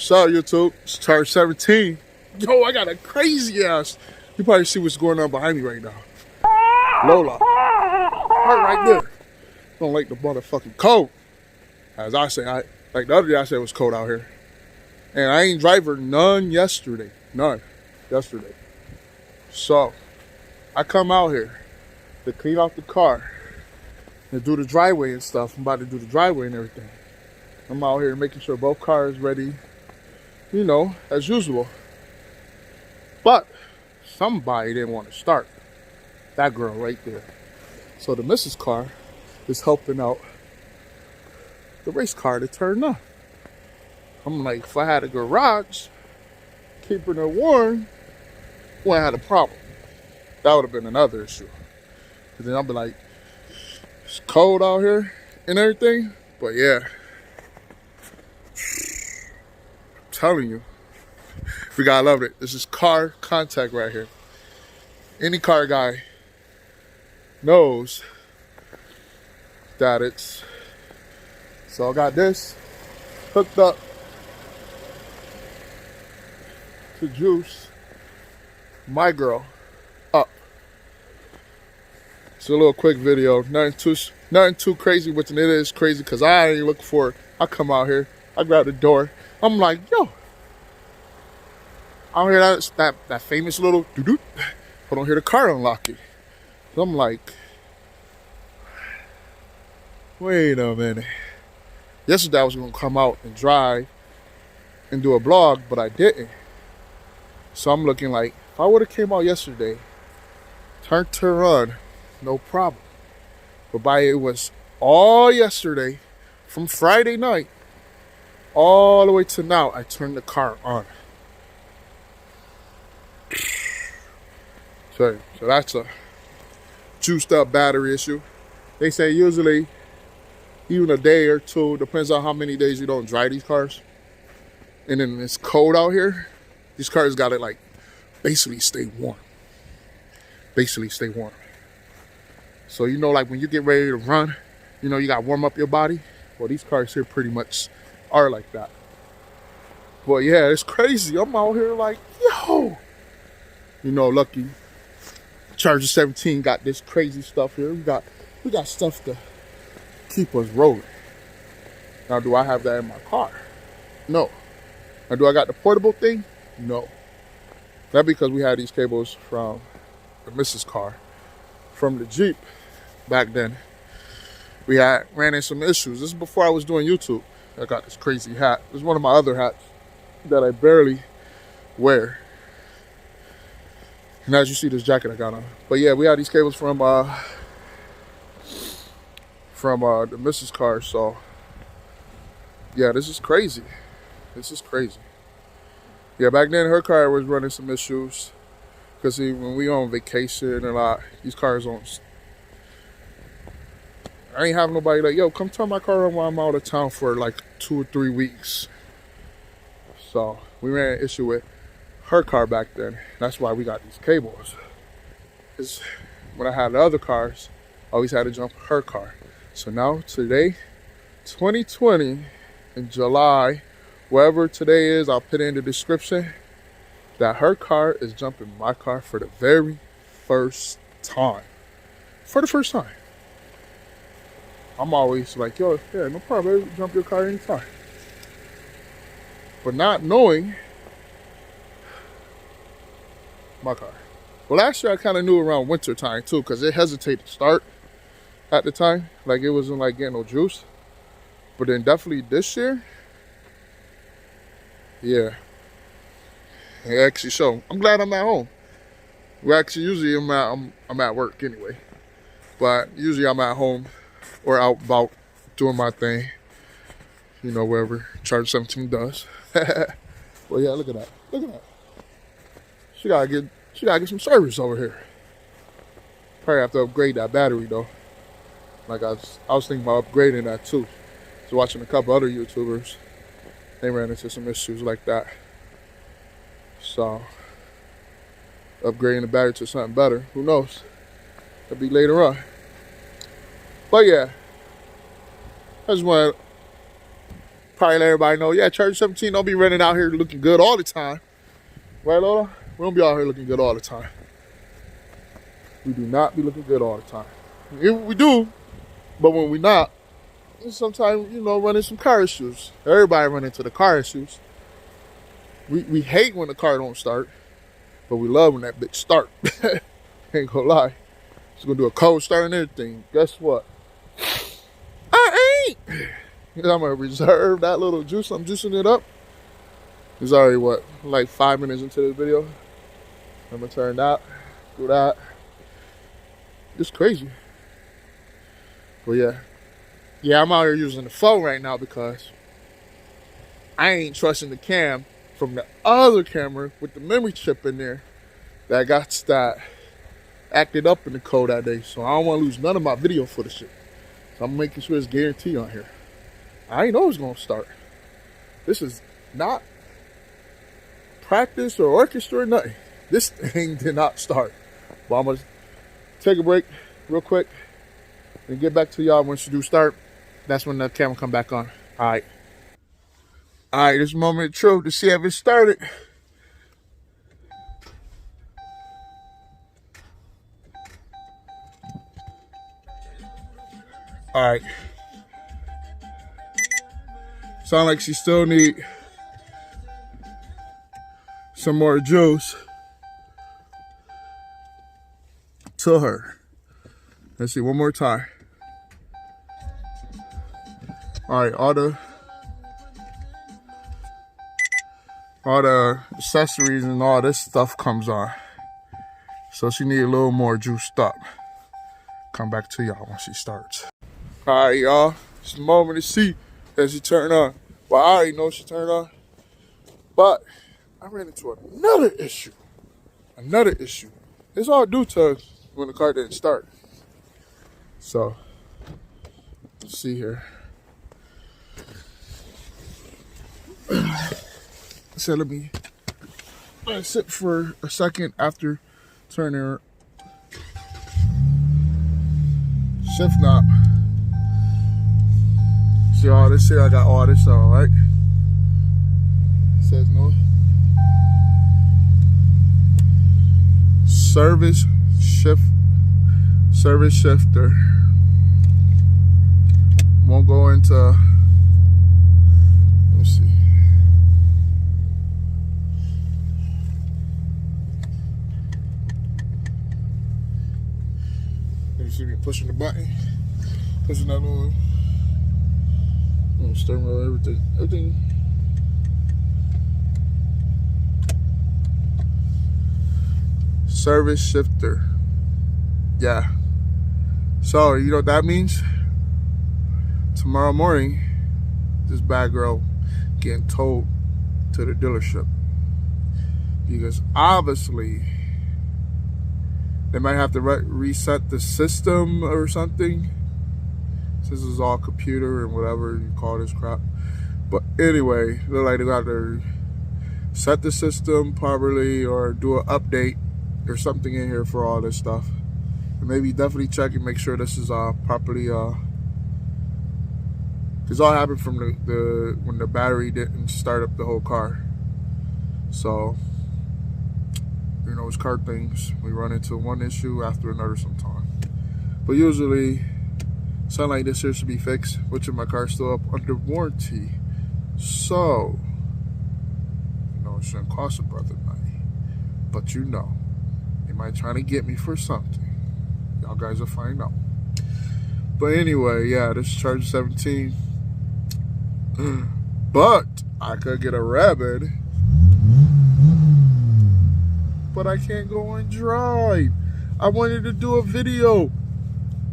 What's up, YouTube? It's Charge 17. Yo, I got a crazy ass. You probably see what's going on behind me right now. Lola. Right there. Don't like the motherfucking cold. As I say, like the other day I said it was cold out here. And I ain't driver none yesterday. None. Yesterday. So, I come out here to clean out the car and do the driveway and stuff. I'm about to do the driveway and everything. I'm out here making sure both cars ready, you know, as usual. But somebody didn't want to start. That girl right there. So the missus car is helping out the race car to turn on. I'm like, if I had a garage, keeping her warm, wouldn't have had a problem. That would have been another issue. But then I'll be like, it's cold out here and everything. But yeah, I'm telling you, we gotta love it. This is car contact right here. Any car guy knows that it's. So I got this hooked up to juice my girl up. It's a little quick video, nothing too crazy, but it is crazy because I ain't looking for it. I come out here, I grab the door, I'm like, yo, I don't hear that famous little doo-doo, I don't hear the car unlocking. So I'm like, wait a minute. Yesterday I was gonna come out and drive and do a vlog, but I didn't. So I'm looking like, if I would have came out yesterday, turned her on, no problem. But it was all yesterday, from Friday night, all the way to now, I turned the car on. So that's a juiced up battery issue. They say usually, even a day or two, depends on how many days you don't dry these cars. And then it's cold out here. These cars gotta like basically stay warm. Basically stay warm. So you know, like when you get ready to run, you know, you gotta warm up your body. Well, these cars here pretty much are like that. But yeah, it's crazy. I'm out here like, yo. You know, lucky Charger 17 got this crazy stuff here. We got stuff to keep us rolling. Now, do I have that in my car? No. Now, do I got the portable thing? No. That's because we had these cables from the missus car, from the Jeep back then. We ran into some issues. This is before I was doing YouTube. I got this crazy hat. This is one of my other hats that I barely wear. And as you see, this jacket I got on. But yeah, we had these cables from the missus car. So yeah, this is crazy. This is crazy. Yeah, back then her car was running some issues. Because when we on vacation a lot, these cars don't. I ain't having nobody like, yo, come turn my car on while I'm out of town for like 2 or 3 weeks. So we ran an issue with her car back then. That's why we got these cables. Because when I had the other cars, I always had to jump her car. So now today, 2020, in July, wherever today is, I'll put it in the description, that her car is jumping my car for the very first time. For the first time. I'm always like, yo, yeah, no problem, baby. Jump your car anytime. But not knowing my car. Well, last year I kind of knew around winter time too, because it hesitated to start at the time. Like it wasn't like getting no juice. But then definitely this year, yeah. It actually showed. I'm glad I'm at home. Well, actually, usually I'm at work anyway. But usually I'm at home or out about doing my thing. You know, wherever Charge 17 does. Well, yeah, look at that. Look at that. She gotta get some service over here. Probably have to upgrade that battery though. Like I was thinking about upgrading that too. I was watching a couple other YouTubers. They ran into some issues like that. So upgrading the battery to something better. Who knows? It'll be later on. But yeah, I just want to probably let everybody know, yeah, Charger 17 don't be running out here looking good all the time. Right, Lola? We don't be out here looking good all the time. We do not be looking good all the time. We do, but when we not, sometimes, you know, run into some car issues. Everybody run into the car issues. We hate when the car don't start, but we love when that bitch start. Ain't gonna lie. It's gonna do a cold start and everything. Guess what? I ain't. I'm gonna reserve that little juice. I'm juicing it up. It's already what, like 5 minutes into this video. I'm gonna turn that, do that. It's crazy. But yeah, I'm out here using the phone right now because I ain't trusting the cam from the other camera with the memory chip in there that got that acted up in the code that day. So I don't want to lose none of my video footage. So I'm making sure it's guaranteed on here. I ain't know it's gonna start. This is not practice or orchestra or nothing. This thing did not start. But I'm gonna take a break real quick and get back to y'all once you do start. That's when the camera come back on. All right, this moment of truth to see if it started. All right. Sound like she still need some more juice to her. Let's see, one more time. All right, all the accessories and all this stuff comes on. So she need a little more juiced up. Come back to y'all when she starts. All right, y'all. It's the moment to see that she turned on. Well, I already know she turned on. But I ran into another issue. It's all due to when the car didn't start. So, let's see here. So let me sit for a second after turning her shift knob. See all this here? I got all this on, right? It says no. Service shifter. Won't go into, let me see. You see me pushing the button, pushing that little steering wheel, everything. Service shifter. Yeah. So, you know what that means? Tomorrow morning, this bad girl getting towed to the dealership. Because obviously, they might have to reset the system or something. This is all computer and whatever you call this crap. But anyway, look like they got to set the system properly or do an update or something in here for all this stuff. And maybe definitely check and make sure this is properly because all happened from the when the battery didn't start up the whole car. So, you know, it's car things. We run into one issue after another sometimes. But usually, something like this here should be fixed, which my car's still up under warranty. So, you know, it shouldn't cost a brother money. But you know, they might try to get me for something. Y'all guys will find out. But anyway, yeah, this is Charger 17. But I could get a rabbit. But I can't go and drive. I wanted to do a video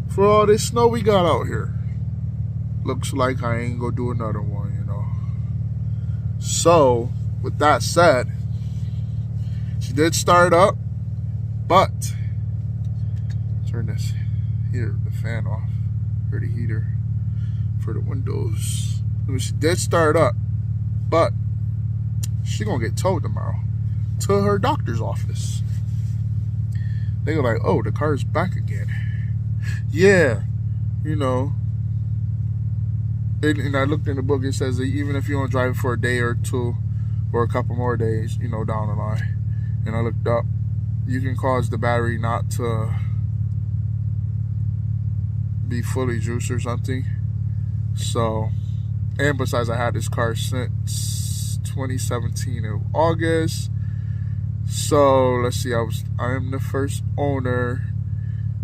for all this snow we got out here. Looks like I ain't gonna do another one, you know. So, with that said, she did start up, but turn this here, the fan off, or the heater for the windows. She did start up, but she gonna get towed tomorrow to her doctor's office. They go like, oh, the car's back again. Yeah, you know, and I looked in the book, it says that even if you don't drive it for a day or two or a couple more days, you know, down the line, and I looked up, you can cause the battery not to be fully juiced or something. So, and besides, I had this car since 2017 in August. So let's see, I am the first owner.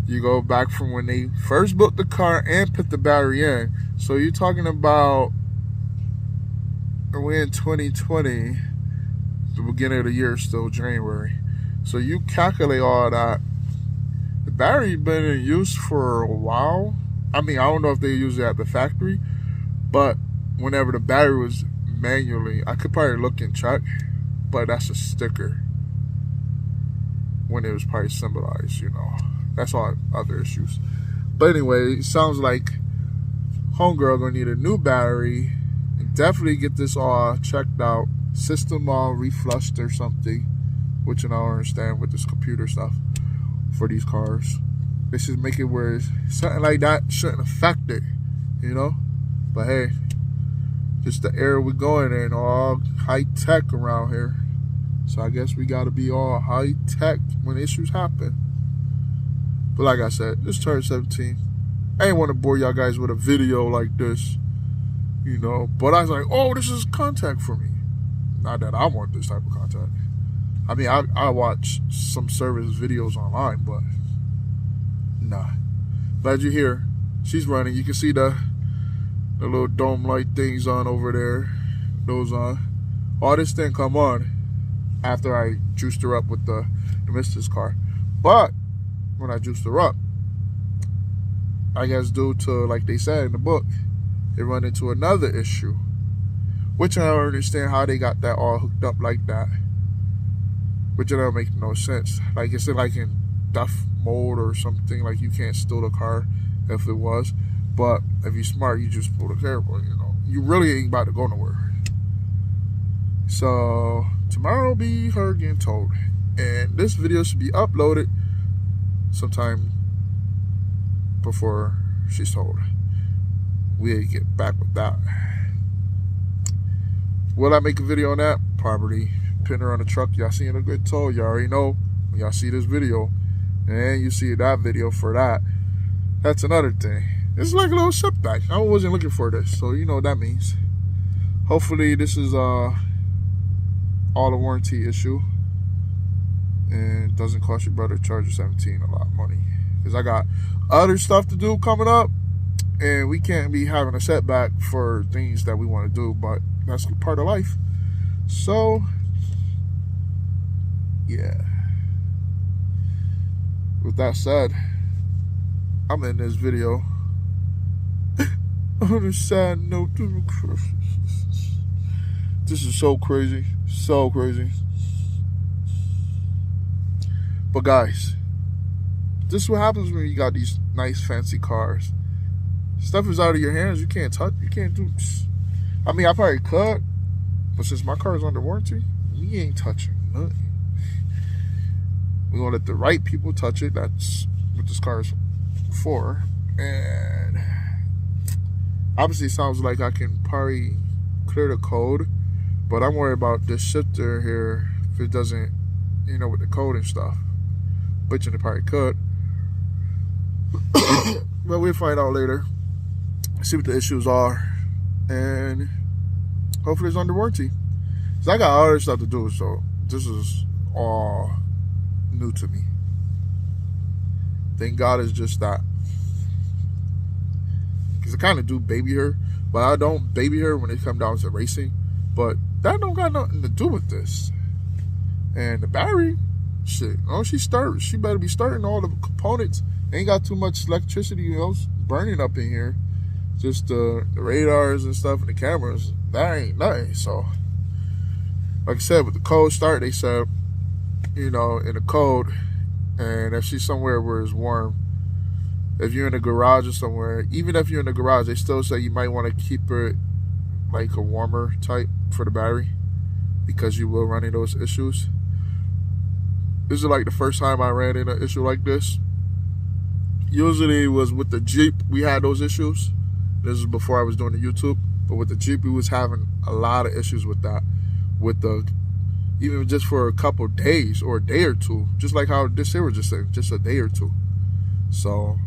You go back from when they first built the car and put the battery in. So you're talking about, we're in 2020, the beginning of the year, still January. So you calculate all that. The battery's been in use for a while. I mean, I don't know if they use it at the factory, but whenever the battery was manually, I could probably look and check, but that's a sticker. When it was probably symbolized, you know. That's all other issues. But anyway, it sounds like homegirl gonna need a new battery and definitely get this all checked out. System all reflushed or something, which I don't understand with this computer stuff for these cars. They should make it where something like that shouldn't affect it, you know. But hey, just the era we're going in, all high tech around here. So I guess we gotta be all high tech when issues happen. But like I said, just turned 17. I ain't want to bore y'all guys with a video like this, you know. But I was like, oh, this is content for me. Not that I want this type of content. I mean, I watch some service videos online, but nah. But as you hear, she's running. You can see the little dome light things on over there. Those on. All this thing come on after I juiced her up with the Mistress car. But when I juiced her up, I guess due to, like they said in the book, it run into another issue, which I don't understand how they got that all hooked up like that, which it don't make no sense. Like, it's like in death mode or something, like you can't steal the car if it was, but if you're smart, you just pull the cable, you know. You really ain't about to go nowhere. So tomorrow will be her getting towed, and this video should be uploaded sometime before she's told. We'll get back with that. Will I make a video on that? Probably. Pin her on the truck. Y'all seeing a good tow. You already know when y'all see this video, and you see that video for that. That's another thing. It's like a little setback. I wasn't looking for this, so you know what that means. Hopefully this is all a warranty issue and doesn't cost your brother Charger 17 a lot of money, because I got other stuff to do coming up, and we can't be having a setback for things that we want to do, but that's part of life. So yeah, with that said, I'm in this video on a sad note. This is so crazy. So crazy. But guys, this is what happens when you got these nice fancy cars. Stuff is out of your hands. You can't touch. You can't do. I mean, I probably could, but since my car is under warranty, we ain't touching nothing. We gonna let the right people touch it. That's what this car is for. And obviously, it sounds like I can probably clear the code, but I'm worried about this shifter here if it doesn't, you know, with the code and stuff. But it probably could. But we'll find out later. See what the issues are, and hopefully it's under warranty. Cause I got other stuff to do, so this is all new to me. Thank God it's just that. Cause I kind of do baby her, but I don't baby her when it comes down to racing. But that don't got nothing to do with this. And the battery, shit. Oh, she better be starting all the components. Ain't got too much electricity, you know, burning up in here. Just the radars and stuff and the cameras. That ain't nothing. So, like I said, with the cold start, they said, you know, in the cold, and if she's somewhere where it's warm, if you're in a garage or somewhere, even if you're in the garage, they still say you might want to keep it like a warmer type for the battery, because you will run into those issues. This is like the first time I ran into an issue like this. Usually it was with the Jeep we had those issues, This is before I was doing the YouTube. But with the Jeep, we was having a lot of issues with that. With the, even just for a couple days or a day or two. Just like how this here was just a day or two. So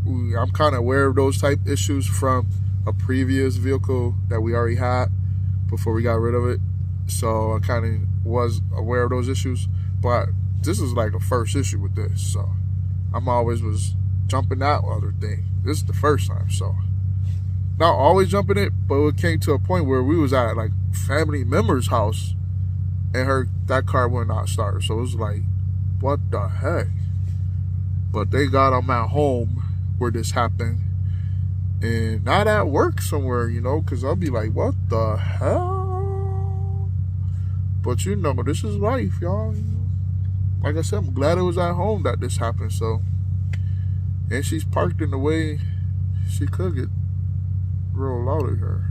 I'm kind of aware of those type issues from a previous vehicle that we already had before we got rid of it. So I kind of was aware of those issues. But this is like a first issue with this. So I'm always was jumping that other thing. This is the first time. So not always jumping it, but it came to a point where we was at like family member's house and that car would not start. So it was like, what the heck? But they got them at home where this happened and not at work somewhere, because I'll be like, what the hell? But this is life, y'all. Like I said, I'm glad it was at home that this happened. So, and she's parked in the way she could get rolled out of her.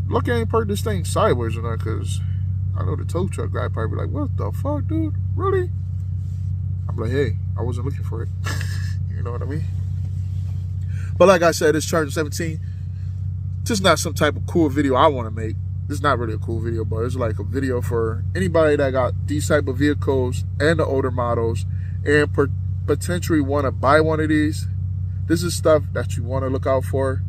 Lucky I ain't parked this thing sideways or not, because I know the tow truck guy probably be like, what the fuck, dude? Really? I'm like, hey, I wasn't looking for it. You know what I mean? But like I said, it's Charger 17. Just not some type of cool video I want to make. It's not really a cool video, but it's like a video for anybody that got these type of vehicles and the older models and potentially want to buy one of these. This is stuff that you want to look out for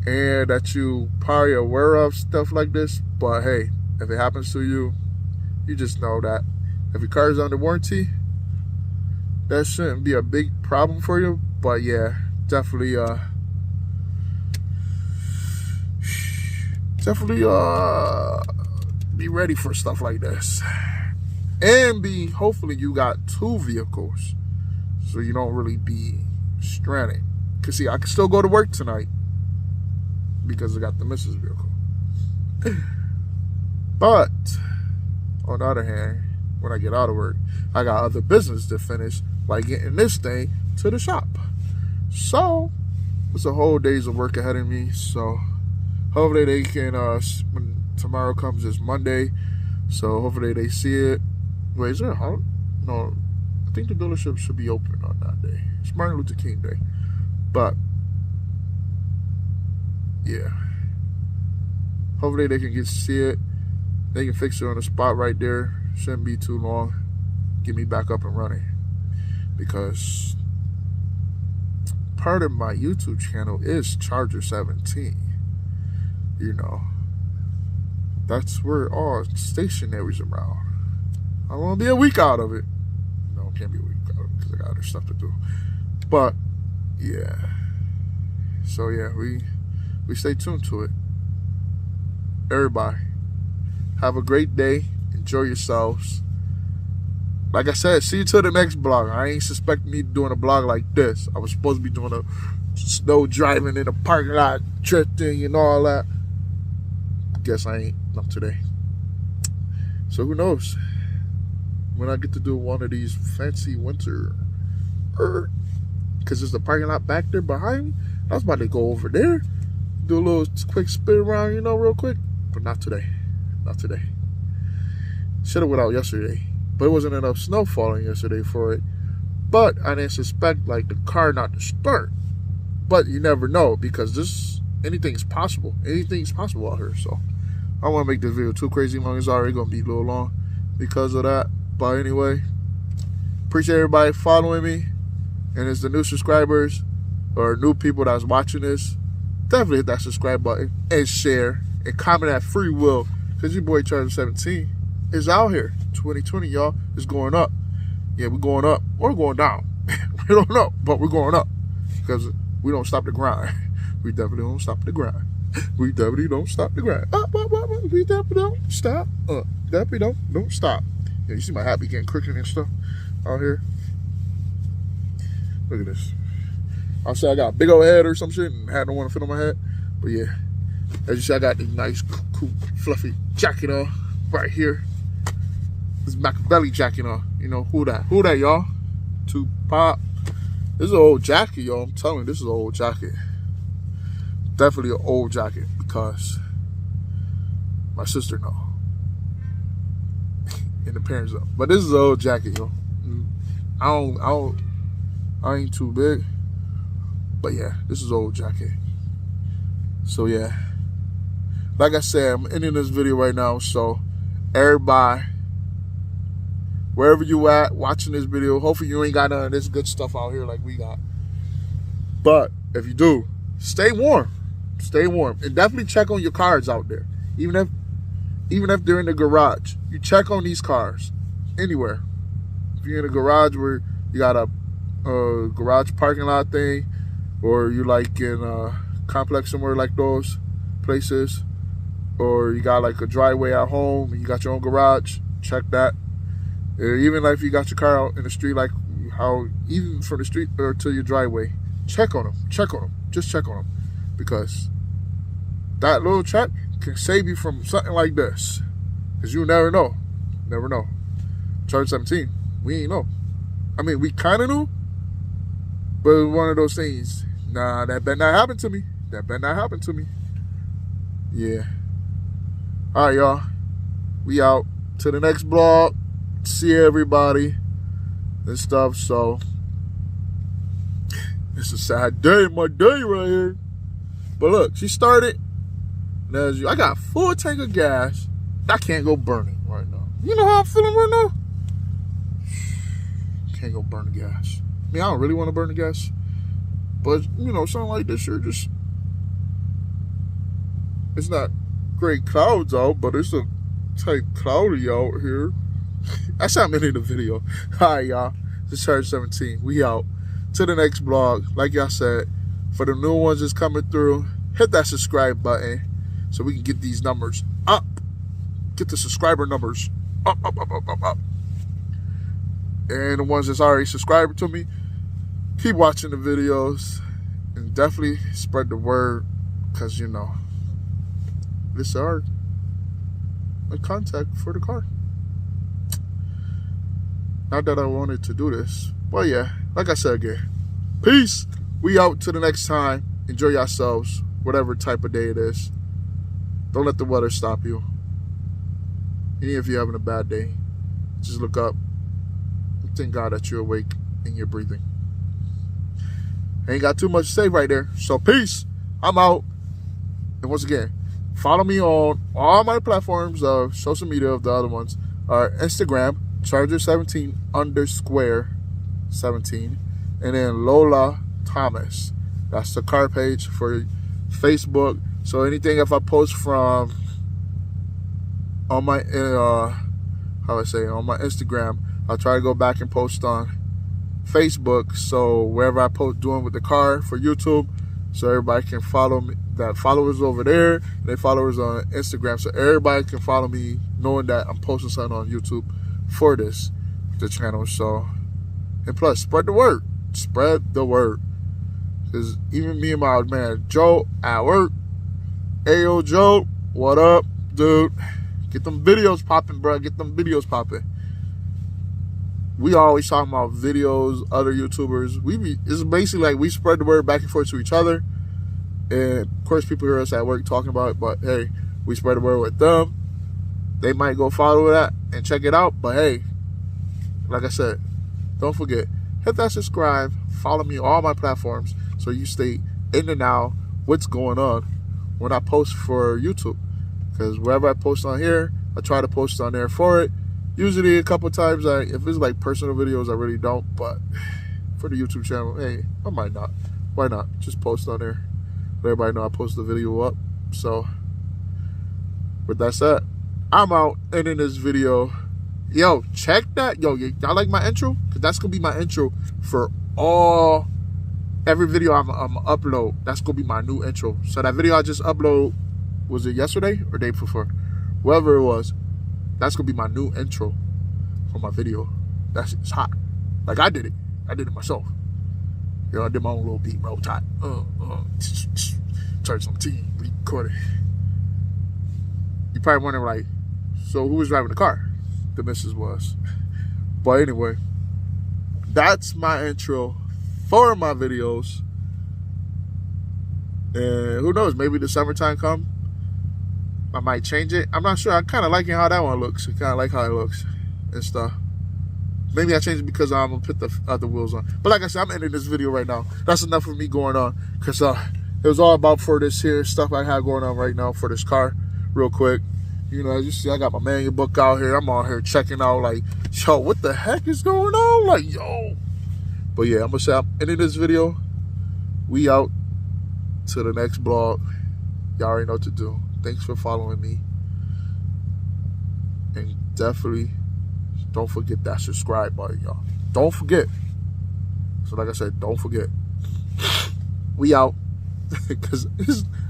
and that you probably aware of, stuff like this. But hey, if it happens to you, you just know that if your car is under warranty, that shouldn't be a big problem for you. But yeah, definitely be ready for stuff like this. And hopefully you got two vehicles so you don't really be stranded. Because see, I can still go to work tonight because I got the missus vehicle. But on the other hand, when I get out of work, I got other business to finish, like getting this thing to the shop. So it's a whole days of work ahead of me. So hopefully they can, when tomorrow comes, is Monday. So hopefully they see it. Wait, is there no, I think the dealership should be open on that day. It's Martin Luther King Day. But yeah, hopefully they can get to see it. They can fix it on the spot right there. Shouldn't be too long. Get me back up and running. Because part of my YouTube channel is Charger 17. That's where all stationary's around. I want to be a week out of it. No, it can't be a week out of it because I got other stuff to do. But yeah. So yeah, we stay tuned to it. Everybody, have a great day. Enjoy yourselves. Like I said, see you till the next vlog. I ain't suspecting me doing a vlog like this. I was supposed to be doing a snow driving in a parking lot, drifting and all that. Guess I ain't. Not today. So who knows? When I get to do one of these fancy winter, because there's a parking lot back there behind me. I was about to go over there, do a little quick spin around, real quick. But not today. Not today. Should have went out yesterday. But it wasn't enough snow falling yesterday for it. But I didn't suspect the car not to start. But you never know, because anything's possible. Anything's possible out here. So I don't want to make this video too crazy long. It's already going to be a little long because of that. But anyway, appreciate everybody following me. And it's the new subscribers or new people that's watching this. Definitely hit that subscribe button and share and comment at free will. Because your boy Charger 17 is out here. 2020, y'all, is going up. Yeah, we're going up. Or we're going down. We don't know, but we're going up. Because we don't stop the grind. We definitely don't stop the grind. We definitely don't stop the grind. We definitely don't stop. Definitely don't stop. Yeah, you see my hat be getting crooked and stuff out here. Look at this. I'll say I got a big old head or some shit and hat don't want to fit on my head. But yeah, as you see, I got this nice, cool, fluffy jacket on right here. This Machiavelli jacket on. Who that? Who that, y'all? Tupac. This is an old jacket, y'all. I'm telling you, this is an old jacket. Definitely an old jacket because my sister know. And the parents know. But this is an old jacket, yo. I ain't too big. But yeah, this is old jacket. So yeah, like I said, I'm ending this video right now. So everybody, wherever you at watching this video, hopefully you ain't got none of this good stuff out here like we got. But if you do, stay warm. Stay warm. And definitely check on your cars out there. Even if they're in the garage, you check on these cars anywhere. If you're in a garage where you got a garage parking lot thing, or you like in a complex somewhere like those places, or you got like a driveway at home and you got your own garage, check that. Or even like if you got your car out in the street, like how even from the street or to your driveway, check on them. Just check on them, because that little check can save you from something like this. Because you never know. Charge 17, we ain't know. I mean, we kind of knew, but it was one of those things. Nah, that better not happen to me. Yeah. All right, y'all. We out. To the next vlog. See everybody and stuff. So, it's a sad day, my day right here. But look, she started. I got full tank of gas. I can't go burning right now. You know how I'm feeling right now? Can't go burn the gas. I mean, I don't really want to burn the gas. But, you know, something like this here, just, it's not great clouds out, but it's a type cloudy out here. That's how I'm ending the video. All right, y'all. This is Charge 17. We out. To the next vlog. Like y'all said, for the new ones that's coming through, hit that subscribe button so we can get these numbers up. Get the subscriber numbers up. And the ones that's already subscribed to me, keep watching the videos and definitely spread the word, because, you know, this is our contact for the car. Not that I wanted to do this, but yeah, like I said again, peace. We out to the next time. Enjoy yourselves, whatever type of day it is. Don't let the weather stop you. Even if you're having a bad day, just look up. Thank God that you're awake and you're breathing. Ain't got too much to say right there. So peace. I'm out. And once again, follow me on all my platforms of social media. Of the other ones are Instagram, Charger17_17, and then Lola Thomas. That's the car page for Facebook. So anything if I post from on my on my Instagram, I'll try to go back and post on Facebook. So wherever I post doing with the car for YouTube, so everybody can follow me. That followers over there, and they followers on Instagram, so everybody can follow me, knowing that I'm posting something on YouTube for the channel. So, and plus, spread the word. Because even me and my man Joe at work, Ayo Joe, what up, dude? Get them videos popping, bro. Get them videos popping. We always talking about videos, other YouTubers. It's basically like we spread the word back and forth to each other. And of course, people hear us at work talking about it, but hey, we spread the word with them. They might go follow that and check it out. But hey, like I said, don't forget, hit that subscribe, follow me on all my platforms so you stay in and out what's going on when I post for YouTube. Because wherever I post on here, I try to post on there for it. Usually a couple times, if it's like personal videos, I really don't. But for the YouTube channel, hey, I might not. Why not? Just post on there. Let everybody know I post the video up. So, with that said, I'm out ending this video. Yo, check that. Yo, y'all like my intro? Because that's going to be my intro for every video I'm upload. That's going to be my new intro. So that video I just uploaded, was it yesterday or day before? Whatever it was, that's going to be my new intro for my video. It's hot. Like, I did it. I did it myself. You know, I did my own little beat, bro. Tight. Charge 17, recorded. You probably wondering, like, so who was driving the car? The missus was. But anyway, that's my intro for my videos. And who knows, maybe the summertime come, I might change it. I'm not sure. I'm kind of liking how that one looks. I kind of like how it looks and stuff. Maybe I changed it because I'm gonna put the other wheels on. But like I said, I'm ending this video right now. That's enough of me going on, because it was all about for this here stuff I have going on right now for this car. Real quick, you know, as you see, I got my manual book out here. I'm on here checking out, like, yo, what the heck is going on? Like, yo. But yeah, I'm gonna say I'm ending this video. We out to the next vlog. Y'all already know what to do. Thanks for following me. And definitely don't forget that subscribe button, y'all. Don't forget. So like I said, don't forget. We out. Because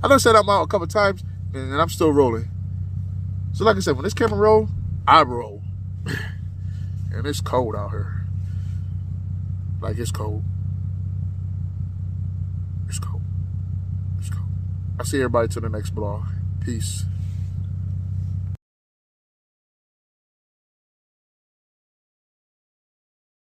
I done said I'm out a couple times, and I'm still rolling. So like I said, when this camera roll, I roll. And it's cold out here. Like, it's cold. It's cold. It's cold. I'll see everybody to the next vlog. Peace.